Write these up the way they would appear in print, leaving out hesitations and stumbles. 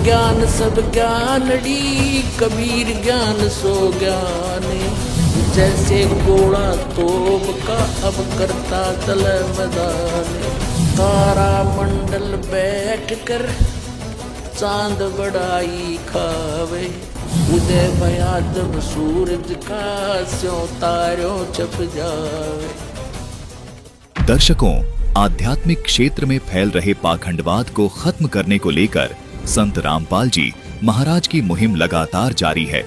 ज्ञान सब ज्ञानड़ी, कबीर ज्ञान सो ज्ञानी। जैसे घोड़ा तोप का अब करता दल मैदान। तारा मंडल बैठ कर चांद बड़ाई खावे। उदय भया जब सूरज का, स्यों तारों छप जावे। दर्शकों, आध्यात्मिक क्षेत्र में फैल रहे पाखंडवाद को खत्म करने को लेकर संत रामपाल जी महाराज की मुहिम लगातार जारी है।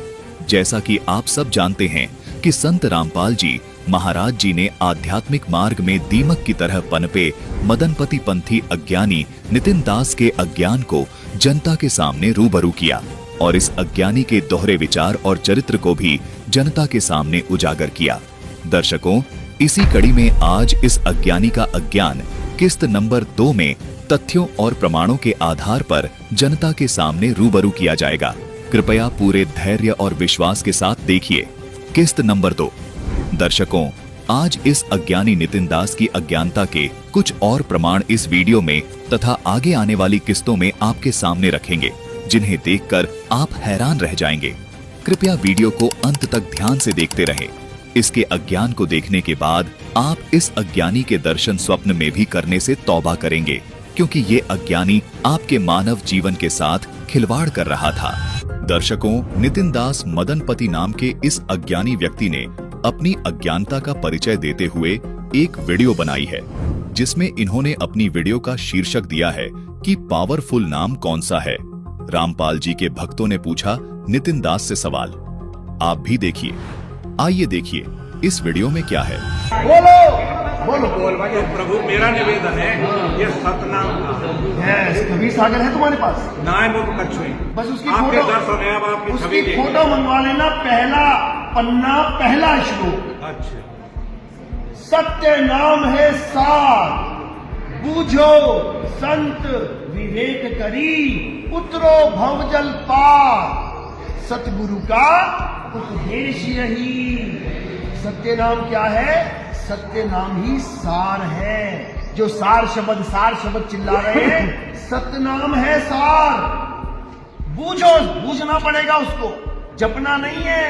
जैसा कि आप सब जानते हैं कि संत रामपाल जी महाराज जी ने आध्यात्मिक मार्ग में दीमक की तरह पनपे मदनपति पंथी अज्ञानी नितिन दास के अज्ञान को जनता के सामने रूबरू किया और इस अज्ञानी के दोहरे विचार और चरित्र को भी जनता के सामने उजागर किया। दर्शकों, इसी कड़ी में आज इस अज्ञानी का अज्ञान किस्त नंबर 2 में तथ्यों और प्रमाणों के आधार पर जनता के सामने रूबरू किया जाएगा। कृपया पूरे धैर्य और विश्वास के साथ देखिए किस्त नंबर 2। दर्शकों, आज इस अज्ञानी नितिन दास की अज्ञानता के कुछ और प्रमाण इस वीडियो में तथा आगे आने वाली किस्तों में आपके सामने रखेंगे, जिन्हें देखकर आप हैरान रह जाएंगे। कृपया वीडियो को अंत तक ध्यान से देखते रहें। इसके अज्ञान को देखने के बाद आप इस अज्ञानी के दर्शन स्वप्न में भी करने से तौबा करेंगे, क्योंकि ये अज्ञानी आपके मानव जीवन के साथ खिलवाड़ कर रहा था। दर्शकों, नितिन दास मदनपति नाम के इस अज्ञानी व्यक्ति ने अपनी अज्ञानता का परिचय देते हुए एक वीडियो बनाई है, जिसमें इन्होंने अपनी वीडियो का शीर्षक दिया है कि पावरफुल नाम कौन सा है। रामपाल जी के भक्तों ने पूछा नितिन दास से सवाल। आप भी देखिए। आइए देखिए इस वीडियो में क्या है। बोलो बोल भाई। प्रभु, मेरा निवेदन है, ये सतनाम कबीर सागर है तुम्हारे पास? ना है मुख कच्छुई, बस उसकी आपके फोटो, दर्शन है, अब आपकी छवि उसकी फोटो मंगवा लेना। पहला पन्ना, पहला श्लोक। अच्छा। सत्य नाम है सार, बूझो संत विवेक करी, उतरो भवजल पार। सतगुरु का उपदेश यही। सत्य नाम क्या है? सत्य नाम ही सार है। जो सार शब्द चिल्ला रहे हैं, सत्य नाम है सार। बूझो, बूझना पड़ेगा उसको, जपना नहीं है।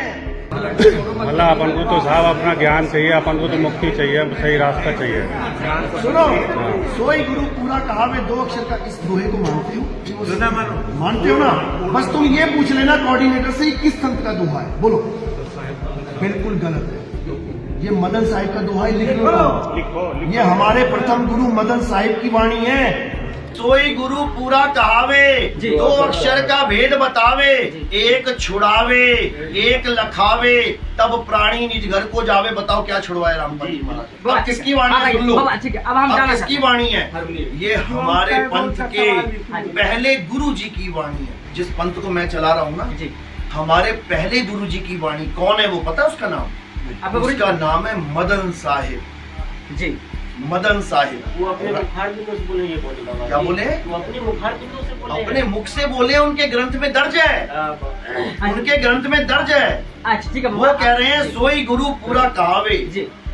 अल्लाह, अपन को तो साहब अपना ज्ञान चाहिए, अपन को तो मुक्ति चाहिए, सही रास्ता चाहिए। सुनो, सोई गुरु पूरा कहावे 2 अक्षर का। इस दोहे को मानते हो? मानते हो ना? बस तुम ये पूछ लेना कोऑर्डिनेटर से, किस संत का दोहा है? बोलो। बिल्कुल गलत है। ये मदन साहिब का दोहा है, लिख लो। ये हमारे प्रथम गुरु मदन साहिब की वाणी है। सोई गुरु पूरा कहावे, 2 अक्षर का भेद बतावे। एक छुड़ावे, एक लखावे, तब प्राणी निज घर को जावे। बताओ क्या छुड़वाए रामपाल जी महाराज? अब किसकी वाणी है? सुन लो, अब किसकी वाणी है? ये हमारे पंथ के पहले गुरु जी की वाणी है। जिस पंथ को मैं चला रहा हूँ ना, हमारे पहले गुरु जी की वाणी। कौन है वो पता है उसका नाम? उसका नाम है मदन साहिब जी। मदन साहिब। वो अपने मुखार बिंदु से बोले, ये बोले क्या बोले? वो अपने मुखार बिंदु से बोले, अपने मुख से बोले। उनके ग्रंथ में दर्ज है, उनके ग्रंथ में दर्ज है। अच्छा ठीक है। वो कह रहे हैं सोई गुरु पूरा कहावे,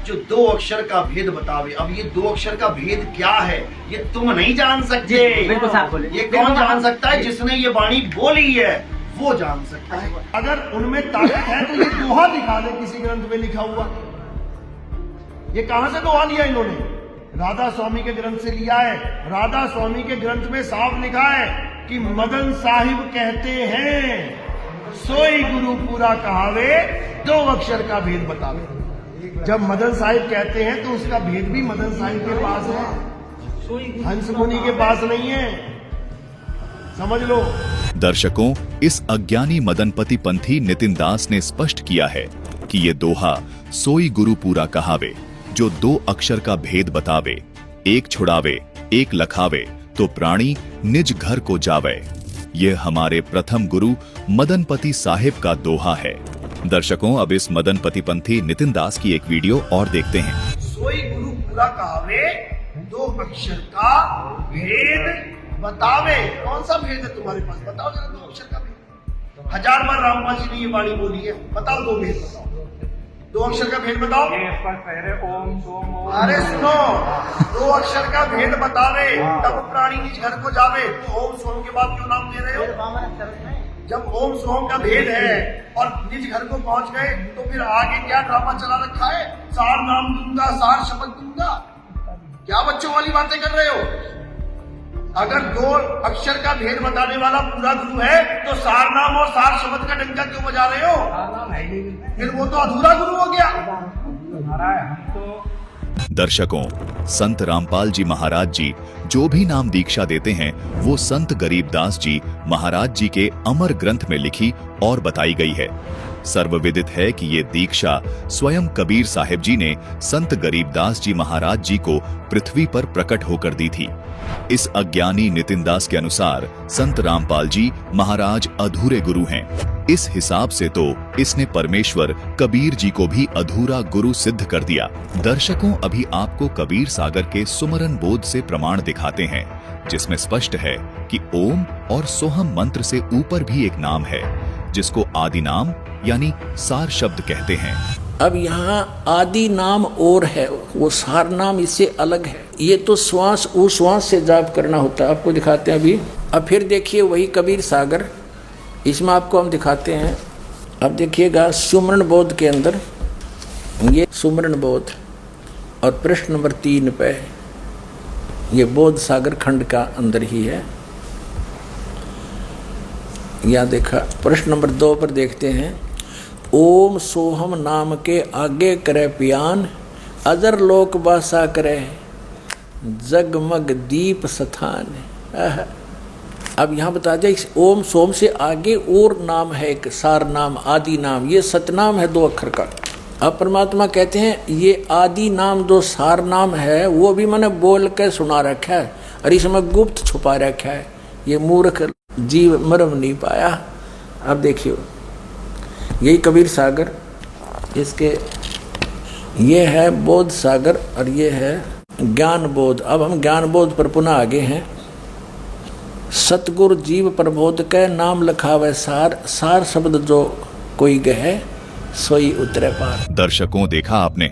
जो 2 अक्षर का भेद बतावे। अब ये 2 अक्षर का भेद क्या है, ये तुम नहीं जान सकते। बिल्कुल साफ बोले। ये कौन जान सकता है? जिसने ये वाणी बोली है, वो जान सकता है। अगर उनमें ताकत है तो ये दोहा दिखा दे किसी ग्रंथ में लिखा हुआ। ये कहां से दोहा लिया इन्होंने? राधा स्वामी के ग्रंथ से लिया है। राधा स्वामी के ग्रंथ में साफ लिखा है कि मदन साहिब कहते हैं, सोई गुरु पूरा कहावे, 2 अक्षर का भेद बतावे। जब मदन साहिब कहते हैं तो उसका भेद भी मदन साहिब के पास है, हंस मुनि के पास नहीं है। समझ लो। दर्शकों, इस अज्ञानी मदनपति पंथी नितिन दास ने स्पष्ट किया है कि ये दोहा सोई गुरु पूरा कहावे, जो 2 अक्षर का भेद बतावे। एक छुड़ावे, एक लखावे, तो प्राणी निज घर को जावे। ये हमारे प्रथम गुरु मदनपति साहिब का दोहा है। दर्शकों, अब इस मदनपति पंथी नितिन दास की एक वीडियो और देखते हैं। सोई गुरु पूरा कहावे, 2 अक्षर का भेद बतावे। कौन सा भेद है तुम्हारे पास? बताओ जरा 2 अक्षर का भेद। 1000 बार रामपाल जी ने ये वाणी बोली है, बताओ 2 भेद बताओ। दो अक्षर का भेद बताओ। ये स्पष्ट है रे, ओम सोम ओम। अरे सुनो, दो अक्षर का भेद बतावे तब प्राणी निज घर को जावे। तो ओम सोम के बाद क्यों नाम दे रहे हो? जब ओम सोम का भेद है और निज घर को पहुंच गए तो फिर आगे क्या ड्रामा चला रखा है? सार नाम दूंगा, सार शब्द दूंगा। क्या बच्चों वाली बातें कर रहे हो? अगर दो अक्षर का भेद बताने वाला पूरा गुरु है तो सार नाम और सार शब्द का डंका क्यों बजा रहे हो? फिर वो तो अधूरा गुरु हो गया। दर्शकों, संत रामपाल जी महाराज जी जो भी नाम दीक्षा देते हैं वो संत गरीबदास जी महाराज जी के अमर ग्रंथ में लिखी और बताई गई है। सर्वविदित है कि ये दीक्षा स्वयं कबीर साहिब जी ने संत गरीबदास जी महाराज जी को पृथ्वी पर प्रकट होकर दी थी। इस अज्ञानी नितिन दास के अनुसार संत रामपाल जी महाराज अधूरे गुरु हैं। इस हिसाब से तो इसने परमेश्वर कबीर जी को भी अधूरा गुरु सिद्ध कर दिया। दर्शकों, अभी आपको कबीर सागर के सुमरन बोध से प्रमाण दिखाते हैं जिसमें स्पष्ट है कि ओम और सोहम मंत्र से ऊपर भी एक नाम है जिसको आदि नाम यानी सार शब्द कहते हैं। अब यहाँ आदि नाम और है, वो सार नाम इससे अलग है। ये तो श्वास उश्वास से जाप करना होता है। आपको दिखाते हैं अभी। अब फिर देखिए वही कबीर सागर, इसमें आपको हम दिखाते हैं। अब देखिएगा सुमरन बोध के अंदर, ये सुमरन बोध और प्रश्न नंबर 3 पे ये बोध सागर खंड का अंदर ही है। या देखा प्रश्न नंबर 2 पर देखते हैं। ओम सोहम नाम के आगे करे पियान, अजर लोक बासा करे जगमग दीप स्थान। अब यहाँ बता दें, इस ओम सोम से आगे और नाम है एक सार नाम, आदि नाम। ये सतनाम है 2 अक्षर का। अब परमात्मा कहते हैं ये आदि नाम जो सार नाम है वो भी मैंने बोल के सुना रखा है और इसमें गुप्त छुपा रखा है। ये मूर्ख जीव मरम नहीं पाया। अब देखिए यही कबीर सागर, इसके ये है बोध सागर और ये है ज्ञान बोध। अब हम ज्ञान बोध पर पुनः आगे हैं। सतगुरु जीव प्रबोध के नाम लखावे सार, सार शब्द जो कोई गहे सोई उतरे पार। दर्शकों, देखा आपने,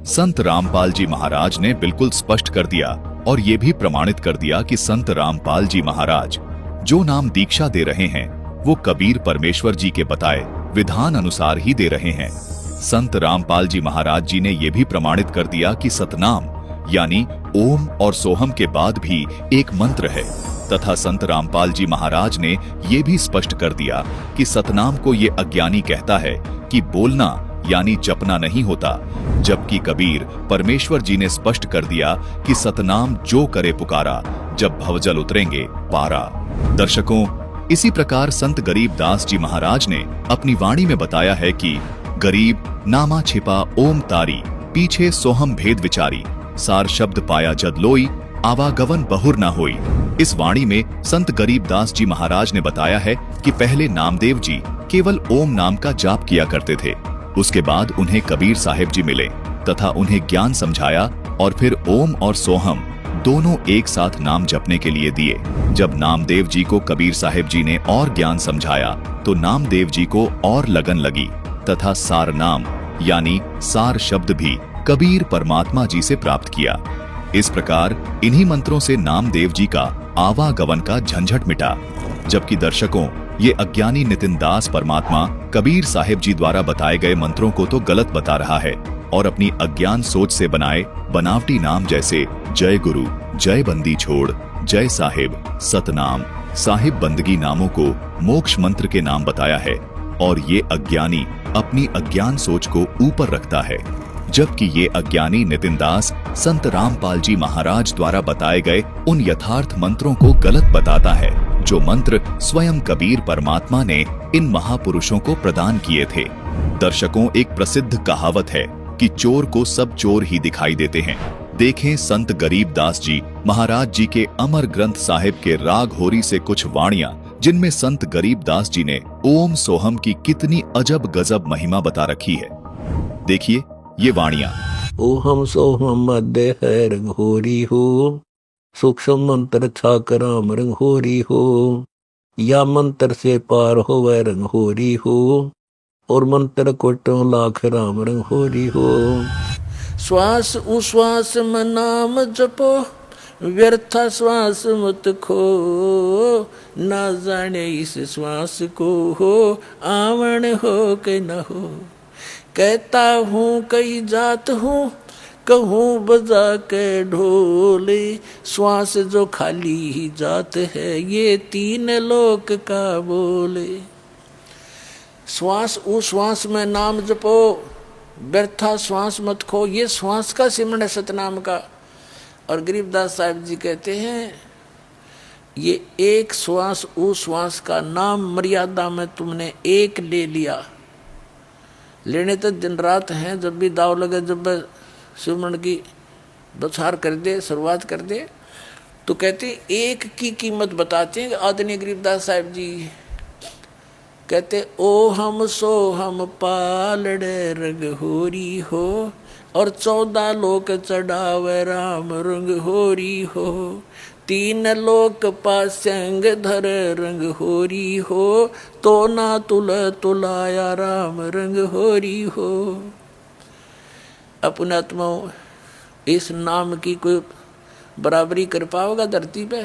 संत रामपाल जी महाराज ने बिल्कुल स्पष्ट कर दिया और ये भी प्रमाणित कर दिया कि संत रामपाल जी महाराज जो नाम दीक्षा दे रहे हैं वो कबीर परमेश्वर जी के बताए विधान अनुसार ही दे रहे हैं। संत रामपाल जी महाराज जी ने यह भी प्रमाणित कर दिया कि सतनाम यानी ओम और सोहम के बाद भी एक मंत्र है तथा संत रामपाल जी महाराज ने यह भी स्पष्ट कर दिया कि सतनाम को ये अज्ञानी कहता है कि बोलना यानी जपना नहीं होता, जबकि कबीर परमेश्वर जी ने स्पष्ट कर दिया कि सतनाम जो करे पुकारा, जब भवजल उतरेंगे पारा। दर्शकों, इसी प्रकार संत गरीबदास जी महाराज ने अपनी वाणी में बताया है कि गरीब नामा छिपा ओम तारी, पीछे सोहम भेद विचारी, सार शब्द पाया जद लोई, आवागवन बहुर ना होई। इस वाणी में संत गरीबदास जी महाराज ने बताया है कि पहले नामदेव जी केवल ओम नाम का जाप किया करते थे। उसके बाद उन्हें कबीर साहिब जी मिले तथा उन्हें ज्ञान समझाया और फिर ओम और सोहम दोनों एक साथ नाम जपने के लिए दिए। जब नामदेव जी को कबीर साहिब जी ने और ज्ञान समझाया तो नामदेव जी को और लगन लगी तथा सार नाम यानी सार शब्द भी कबीर परमात्मा जी से प्राप्त किया। इस प्रकार इन्हीं मंत्रों से नामदेव जी का आवागमन का झंझट मिटा। जबकि दर्शकों, ये अज्ञानी नितिन दास परमात्मा कबीर साहिब जी द्वारा बताए गए मंत्रों को तो गलत बता रहा है और अपनी अज्ञान सोच से बनाए बनावटी नाम जैसे जय गुरु, जय बंदी छोड़, जय साहिब, सतनाम, साहिब बंदगी नामों को मोक्ष मंत्र के नाम बताया है और ये अज्ञानी अपनी अज्ञान सोच को ऊपर रखता है। जबकि ये अज्ञानी नितिन दास संत रामपाल जी महाराज द्वारा बताए गए उन यथार्थ मंत्रों को गलत बताता है जो मंत्र स्वयं कबीर परमात्मा ने इन महापुरुषों को प्रदान किए थे। दर्शकों, एक प्रसिद्ध कहावत है कि चोर को सब चोर ही दिखाई देते हैं। देखें संत गरीबदास जी महाराज जी के अमर ग्रंथ साहिब के राग होरी से कुछ वाणियां जिनमें संत गरीबदास जी ने ओम सोहम की कितनी अजब गजब महिमा बता रखी है। देखिए ये वाणियां। ओहम सोहम मध्य है रंगोरी हो, सूक्ष्म मंत्र छाकर राम रंगोरी हो, या मंत्र से पार हो वह रंगोरी हो, और मंत्र कोटों लाख राम रंग होरी हो। श्वास उश्वास में नाम जपो, व्यर्था श्वास मत खो, ना जाने इस श्वास को हो आवण हो के न हो। कहता हूँ कई जात हूँ, कहूँ बजा के ढोले, श्वास जो खाली ही जात है ये तीन लोक का बोले। श्वास उश्वास में नाम जपो, व्यर्था श्वास मत खो, ये श्वास का सिमरण है सतनाम का। और गरीबदास साहिब जी कहते हैं ये एक श्वास उश्वास का नाम मर्यादा में तुमने एक ले लिया, लेने तो दिन रात हैं, जब भी दाव लगे, जब सिमरण की बछार कर दे, शुरुआत कर दे, तो कहते एक की कीमत बताते हैं। आदरणीय गरीबदास साहिब जी कहते ओ हम सो हम पालड़े रंग होरी हो, और 14 लोक चढ़ावे राम रंग होरी हो। 3 लोक पासंग धर रंग होरी हो, तो ना तुल तुलाया राम रंग होरी हो। अपने आत्मा इस नाम की कोई बराबरी कर पाओगा धरती पे?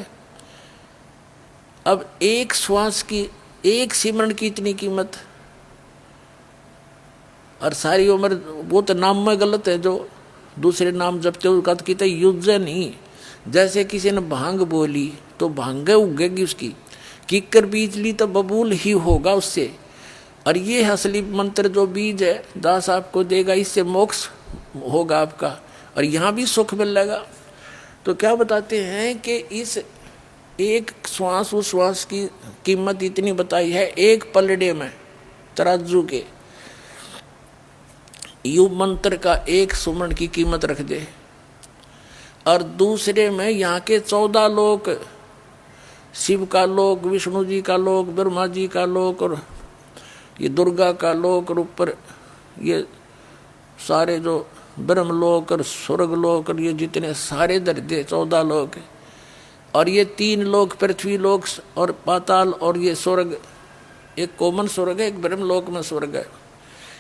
अब एक श्वास की, एक सिमरण की इतनी कीमत, और सारी उम्र वो तो नाम में गलत है, जो दूसरे नाम जपते हो उसका तो युद्ध नहीं। जैसे किसी ने भांग बोली तो भांगे उगेगी उसकी, किकर बीज ली तो बबूल ही होगा उससे। और ये असली मंत्र जो बीज है दास आपको देगा, इससे मोक्ष होगा आपका, और यहाँ भी सुख मिलेगा। तो क्या बताते हैं कि इस एक श्वास उस श्वास की कीमत इतनी बताई है, एक पलड़े में तराजू के यु मंत्र का एक सुमन की कीमत रख दे, और दूसरे में यहाँ के 14 लोक, शिव का लोक, विष्णु जी का लोक, ब्रह्मा जी का लोक, और ये दुर्गा का लोक, और ऊपर ये सारे जो ब्रह्मलोक और स्वर्ग लोक, और ये जितने सारे दर्जे 14 लोक, और ये 3 लोक पृथ्वी लोक और पाताल, और ये स्वर्ग, एक कॉमन स्वर्ग है, एक ब्रह्मलोक में स्वर्ग है,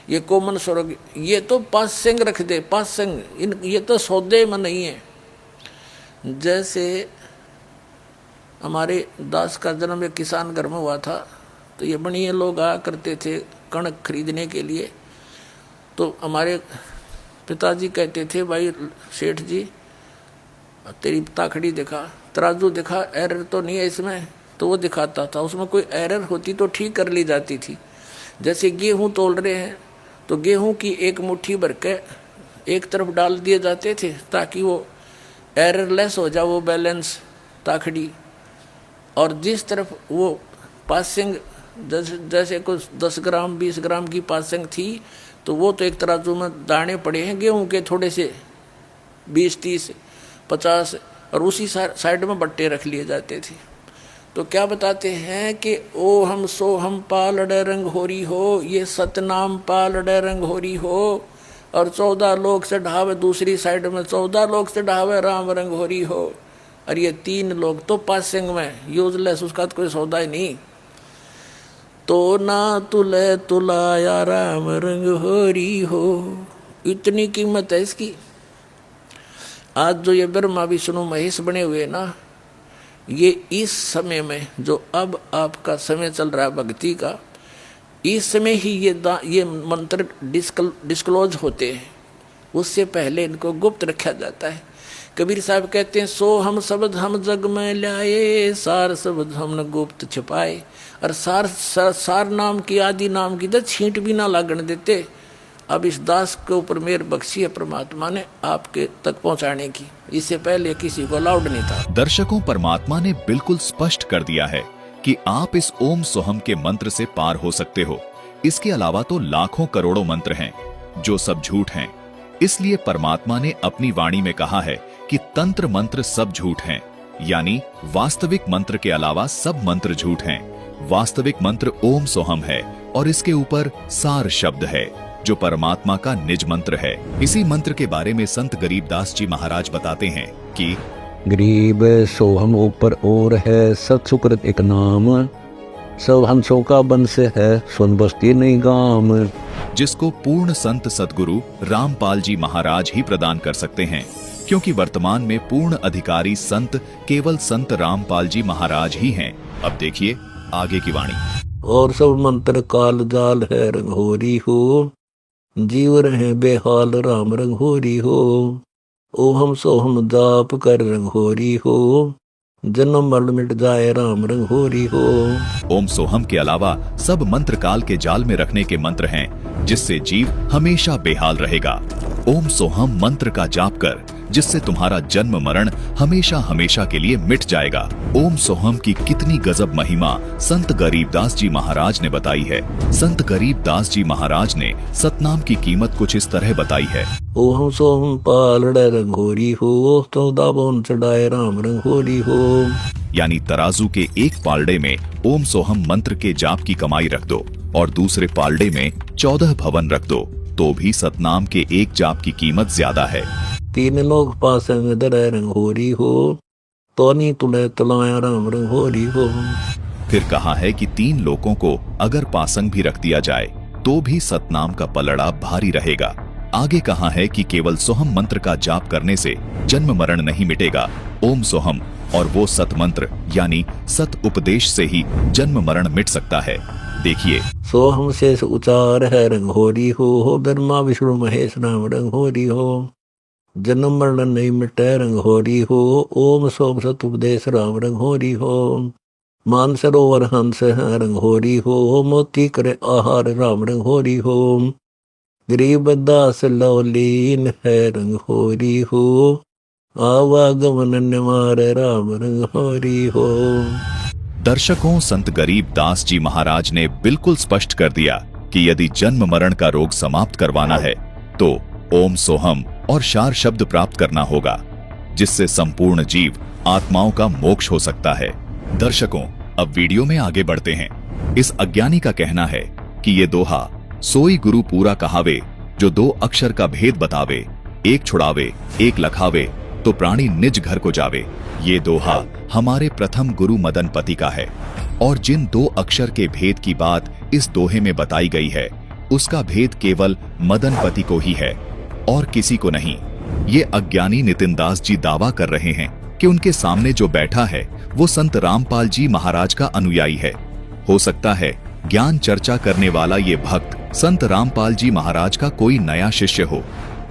ये कॉमन स्वर्ग। ये तो पासंग रख दे, पासंग, इन ये तो सौदे में नहीं है। जैसे हमारे दास का जन्म एक किसान घर में हुआ था, तो ये बनिए लोग आया करते थे कणक खरीदने के लिए। तो हमारे पिताजी कहते थे, भाई सेठ जी तेरी ताखड़ी दिखा, तराजू दिखा, एरर तो नहीं है इसमें। तो वो दिखाता था, उसमें कोई एरर होती तो ठीक कर ली जाती थी। जैसे गेहूँ तोल रहे हैं तो गेहूँ की एक मुट्ठी भर के एक तरफ डाल दिए जाते थे ताकि वो एररलेस हो जाए वो बैलेंस ताखड़ी, और जिस तरफ वो पासिंग जैसे कुछ 10 ग्राम 20 ग्राम की पासिंग थी, तो वो तो एक तराजू में दाने पड़े हैं गेहूं के थोड़े से 20 30 50, और उसी साइड में बट्टे रख लिए जाते थे। तो क्या बताते हैं कि ओ हम सो हम पालड़े रंग होरी हो, ये सतनाम पालड़े रंग होरी हो, और 14 लोक से ढावे, दूसरी साइड में 14 लोक से ढावे राम रंग होरी हो, और ये 3 लोग तो पासिंग में यूजलेस, उसका तो कोई सौदा ही नहीं। तो ना तुले तुलाया राम रंग होरी हो, इतनी कीमत है इसकी। आज जो ये ब्रह्मा विष्णु महेश बने हुए ना, ये इस समय में जो अब आपका समय चल रहा है भक्ति का, इस समय ही ये मंत्र डिस्क्लोज होते हैं, उससे पहले इनको गुप्त रखा जाता है। कबीर साहब कहते हैं, सो हम शब्द हम जग में लाए, सार शब्द हमने गुप्त छिपाए। और सार नाम की, आदि नाम की तो छींट भी ना लागण देते। अब इस दास के ऊपर मेहर बख्शी है परमात्मा ने आपके तक पहुंचाने की, इससे पहले किसी को अलाउड नहीं था। दर्शकों, परमात्मा ने बिल्कुल स्पष्ट कर दिया है कि आप इस ओम सोहम के मंत्र से पार हो सकते हो। इसके अलावा तो लाखों करोड़ों मंत्र हैं जो सब झूठ हैं। इसलिए परमात्मा ने अपनी वाणी में कहा है कि तंत्र मंत्र सब झूठ हैं, यानी वास्तविक मंत्र के अलावा सब मंत्र झूठ हैं। वास्तविक मंत्र ओम सोहम है, और इसके ऊपर सार शब्द है जो परमात्मा का निज मंत्र है। इसी मंत्र के बारे में संत गरीबदास जी महाराज बताते हैं कि गरीब सोहम ऊपर और है, सत सुकृत एक नाम, सब हंसों का वंश है, सुन बस्ती नहीं गांव में। जिसको पूर्ण संत सदगुरु रामपाल जी महाराज ही प्रदान कर सकते हैं, क्योंकि वर्तमान में पूर्ण अधिकारी संत केवल संत रामपाल जी महाराज ही हैं। अब देखिए आगे की वाणी। और सब मंत्र काल जाल है रंगोरी हो, जीव रहे बेहाल राम रंगोरी हो। ओ हम सो हम जाप कर रंगोरी हो, जन्म मरण मिट जाए राम रंगोरी हो। ओम सोहम के अलावा सब मंत्र काल के जाल में रखने के मंत्र हैं, जिससे जीव हमेशा बेहाल रहेगा। ओम सोहम मंत्र का जाप कर, जिससे तुम्हारा जन्म मरण हमेशा हमेशा के लिए मिट जाएगा। ओम सोहम की कितनी गजब महिमा संत गरीबदास जी महाराज ने बताई है। संत गरीबदास जी महाराज ने सतनाम की कीमत कुछ इस तरह बताई है। ओम सोहम पालड़े रंगोरी हो, तो दाबोन चढ़ाए राम रंगोरी हो। यानी तराजू के एक पालड़े में ओम सोहम मंत्र के जाप की कमाई रख दो और दूसरे पालड़े में 14 भवन रख दो, तो भी सतनाम के एक जाप की कीमत ज्यादा है। तीन लोग पास में दरे रंगोरी हो, तो नहीं तुले तलाया राम रंगोरी हो। फिर कहा है कि 3 लोगों को अगर पासंग भी रख दिया जाए तो भी सतनाम का पलड़ा भारी रहेगा। आगे कहा है कि केवल सोहम मंत्र का जाप करने से जन्म मरण नहीं मिटेगा। ओम सोहम और वो सत मंत्र यानी सत उपदेश से ही जन्म मरण मिट सकता है। देखिए, सोहम शेष उचार है रंगोरी हो, ब्रह्मा विष्णु महेश राम रंगोरी हो। जन्म मरण नहीं मिटे रंगोरी हो, ओम सोम सत उपदेश राम रंगोरी हो। मान सरोवर हंस है रंगोरी हो, मोती करे आहार राम रंगोरी हो। गरीब दास लवलीन है रंगोरी हो, आवागमन निवार राम रंगोरी हो। दर्शकों, संत गरीब दास जी महाराज ने बिल्कुल स्पष्ट कर दिया कि यदि जन्म मरण का रोग समाप्त करवाना है तो ओम सोहम और शार शब्द प्राप्त करना होगा, जिससे संपूर्ण जीव आत्माओं का मोक्ष हो सकता है। दर्शकों, अब वीडियो में आगे बढ़ते हैं। इस अज्ञानी का कहना है कि ये दोहा सोई गुरु पूरा कहावे, जो 2 अक्षर का भेद बतावे, एक छुड़ावे एक लखावे, तो प्राणी निज घर को जावे। ये दोहा हमारे प्रथम गुरु मदनपति का है, और जिन 2 अक्षर के भेद की बात इस दोहे में बताई गई है, उसका भेद केवल मदनपति को ही है और किसी को नहीं। ये अज्ञानी नितिन दास जी दावा कर रहे हैं कि उनके सामने जो बैठा है वो संत रामपाल जी महाराज का अनुयायी है। हो सकता है ज्ञान चर्चा करने वाला ये भक्त संत रामपाल जी महाराज का कोई नया शिष्य हो,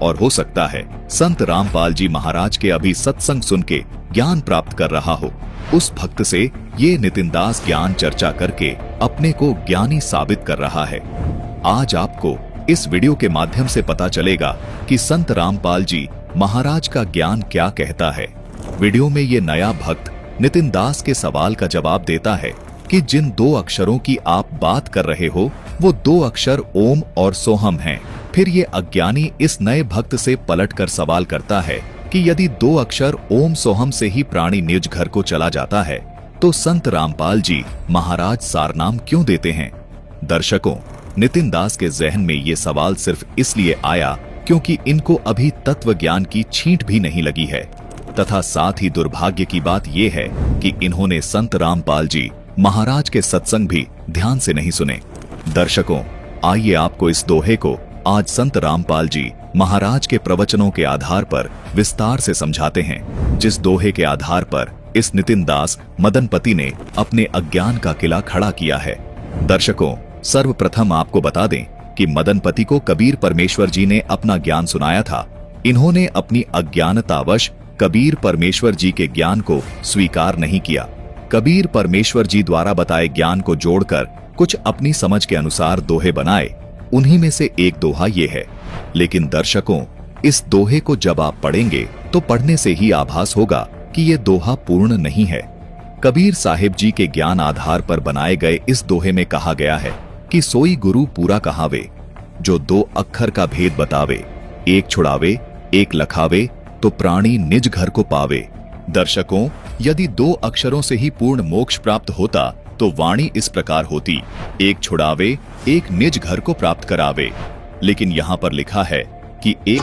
और हो सकता है संत रामपाल जी महाराज के अभी सत्संग सुन के ज्ञान प्राप्त कर रहा हो। उस भक्त से ये नितिन दास ज्ञान चर्चा करके अपने को ज्ञानी साबित कर रहा है। आज आपको इस वीडियो के माध्यम से पता चलेगा कि संत रामपाल जी महाराज का ज्ञान क्या कहता है। वीडियो में ये नया भक्त नितिन दास के सवाल का जवाब देता है कि जिन 2 अक्षरों की आप बात कर रहे हो वो 2 अक्षर ओम और सोहम हैं। फिर ये अज्ञानी इस नए भक्त से पलटकर सवाल करता है कि यदि 2 अक्षर ओम सोहम से ही प्राणी निज घर को चला जाता है तो संत रामपाल जी महाराज सारनाम क्यों देते हैं। दर्शकों, नितिन दास के जहन में ये सवाल सिर्फ इसलिए आया क्योंकि इनको अभी तत्व ज्ञान की छींट भी नहीं लगी है, तथा साथ ही दुर्भाग्य की बात यह है कि इन्होंने संत रामपाल जी महाराज के सत्संग भी ध्यान से नहीं सुने। दर्शकों, आइए आपको इस दोहे को आज संत रामपाल जी महाराज के प्रवचनों के आधार पर विस्तार से समझाते हैं, जिस दोहे के आधार पर इस नितिन दास मदनपति ने अपने अज्ञान का किला खड़ा किया है। दर्शकों, सर्वप्रथम आपको बता दें कि मदनपति को कबीर परमेश्वर जी ने अपना ज्ञान सुनाया था। इन्होंने अपनी अज्ञानतावश कबीर परमेश्वर जी के ज्ञान को स्वीकार नहीं किया। कबीर परमेश्वर जी द्वारा बताए ज्ञान को जोड़कर कुछ अपनी समझ के अनुसार दोहे बनाए। उन्हीं में से एक दोहा ये है। लेकिन दर्शकों, इस दोहे को जब आप पढ़ेंगे तो पढ़ने से ही आभास होगा कि ये दोहा पूर्ण नहीं है। कबीर साहिब जी के ज्ञान आधार पर बनाए गए इस दोहे में कहा गया है कि सोई गुरु पूरा कहावे, जो 2 अक्षर का भेद बतावे, एक छुड़ावे एक लखावे, तो प्राणी निज घर को पावे। दर्शकों, यदि 2 अक्षरों से ही पूर्ण मोक्ष प्राप्त होता तो वाणी इस प्रकार होती, एक छुड़ावे एक निज घर को प्राप्त करावे। लेकिन यहाँ पर लिखा है कि एक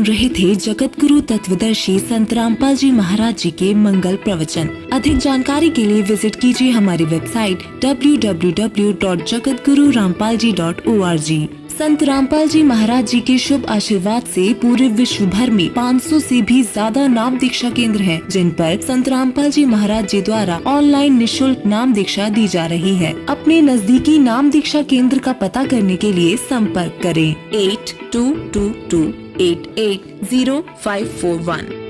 सुन रहे थे जगत गुरु तत्वदर्शी संत रामपाल जी महाराज जी के मंगल प्रवचन। अधिक जानकारी के लिए विजिट कीजिए हमारी वेबसाइट www.jagatgururampalji.org। संत रामपाल जी महाराज जी के शुभ आशीर्वाद से पूरे विश्व भर में 500 से भी ज्यादा नाम दीक्षा केंद्र हैं, जिन पर संत रामपाल जी महाराज जी द्वारा ऑनलाइन निशुल्क नाम दीक्षा दी जा रही है। अपने नजदीकी नाम दीक्षा केंद्र का पता करने के लिए संपर्क करें 8222880541।